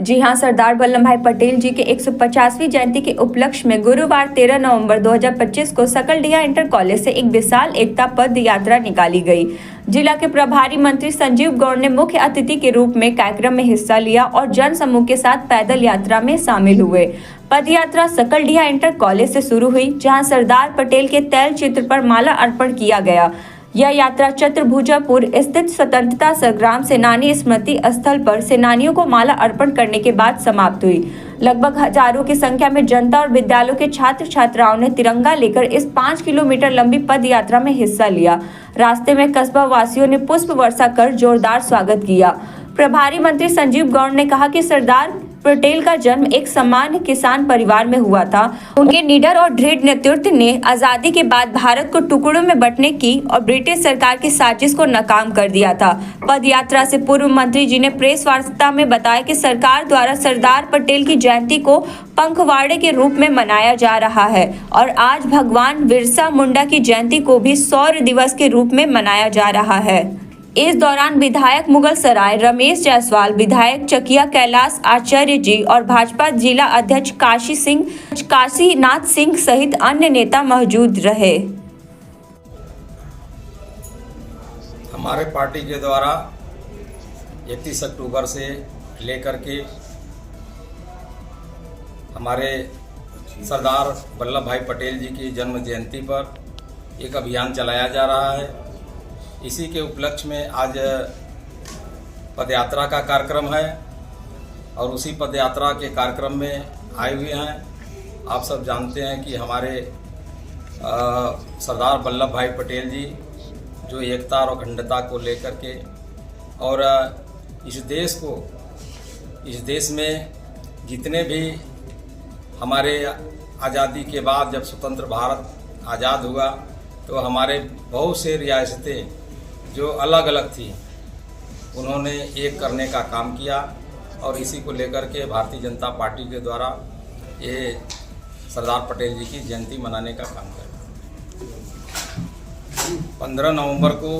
जी हां, सरदार वल्लभ भाई पटेल जी के 150वीं जयंती के उपलक्ष्य में गुरुवार 13 नवंबर 2025 को सकलडीहा इंटर कॉलेज से एक विशाल एकता पद यात्रा निकाली गई। जिला के प्रभारी मंत्री संजीव गौड़ ने मुख्य अतिथि के रूप में कार्यक्रम में हिस्सा लिया और जन समूह के साथ पैदल यात्रा में शामिल हुए। पद यात्रा सकलडीहा इंटर कॉलेज से शुरू हुई, जहां सरदार पटेल के तैल चित्र पर माला अर्पण किया गया। यह यात्रा चतुर्भुजापुर स्थित स्वतंत्रता संग्राम सेनानी स्मृति स्थल पर सेनानियों को माला अर्पण करने के बाद समाप्त हुई। लगभग हजारों की संख्या में जनता और विद्यालयों के छात्र छात्राओं ने तिरंगा लेकर इस 5 किलोमीटर लंबी पद यात्रा में हिस्सा लिया। रास्ते में कस्बा वासियों ने पुष्प वर्षा कर जोरदार स्वागत किया। प्रभारी मंत्री संजीव गौड़ ने कहा कि सरदार पटेल का जन्म एक सामान्य किसान परिवार में हुआ था। उनके निडर और दृढ़ नेतृत्व ने आजादी के बाद भारत को टुकड़ों में बंटने की और ब्रिटिश सरकार की साजिश को नाकाम कर दिया था। पद यात्रा से पूर्व मंत्री जी ने प्रेस वार्ता में बताया कि सरकार द्वारा सरदार पटेल की जयंती को पंखवाड़े के रूप में मनाया जा रहा है और आज भगवान बिरसा मुंडा की जयंती को भी शौर्य दिवस के रूप में मनाया जा रहा है। इस दौरान विधायक मुगल सराय रमेश जायसवाल, विधायक चकिया कैलाश आचार्य जी और भाजपा जिला अध्यक्ष काशीनाथ सिंह सहित अन्य नेता मौजूद रहे। हमारे पार्टी के द्वारा 31 अक्टूबर से लेकर के हमारे सरदार वल्लभ भाई पटेल जी की जन्म जयंती पर एक अभियान चलाया जा रहा है। इसी के उपलक्ष्य में आज पदयात्रा का कार्यक्रम है और उसी पदयात्रा के कार्यक्रम में आए हुए हैं। आप सब जानते हैं कि हमारे सरदार वल्लभ भाई पटेल जी जो एकता और अखंडता को लेकर के और इस देश में जितने भी हमारे आज़ादी के बाद जब स्वतंत्र भारत आज़ाद हुआ तो हमारे बहुत से रियासतें जो अलग अलग थी उन्होंने एक करने का काम किया और इसी को लेकर के भारतीय जनता पार्टी के द्वारा ये सरदार पटेल जी की जयंती मनाने का काम कर 15 नवंबर को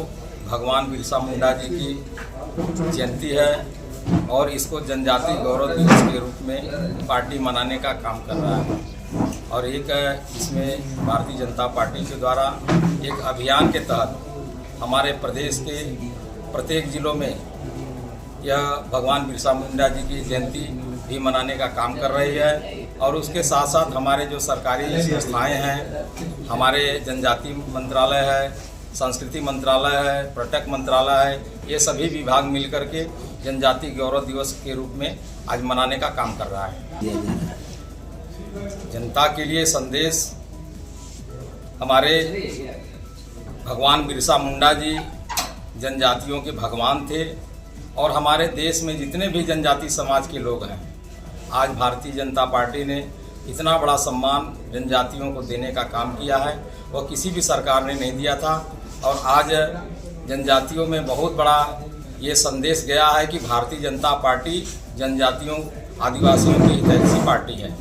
भगवान बिरसा मुंडा जी की जयंती है और इसको जनजाति गौरव दिवस के रूप में पार्टी मनाने का काम कर रहा है और एक इसमें भारतीय जनता पार्टी के द्वारा एक अभियान के तहत हमारे प्रदेश के प्रत्येक जिलों में यह भगवान बिरसा मुंडा जी की जयंती भी मनाने का काम कर रही है और उसके साथ साथ हमारे जो सरकारी संस्थाएं हैं, हमारे जनजाति मंत्रालय है, संस्कृति मंत्रालय है, पर्यटक मंत्रालय है, ये सभी विभाग मिलकर के जनजाति गौरव दिवस के रूप में आज मनाने का काम कर रहा है। जनता के लिए संदेश हमारे भगवान बिरसा मुंडा जी जनजातियों के भगवान थे और हमारे देश में जितने भी जनजाति समाज के लोग हैं, आज भारतीय जनता पार्टी ने इतना बड़ा सम्मान जनजातियों को देने का काम किया है, वह किसी भी सरकार ने नहीं दिया था और आज जनजातियों में बहुत बड़ा ये संदेश गया है कि भारतीय जनता पार्टी जनजातियों आदिवासियों की हितैषी पार्टी है।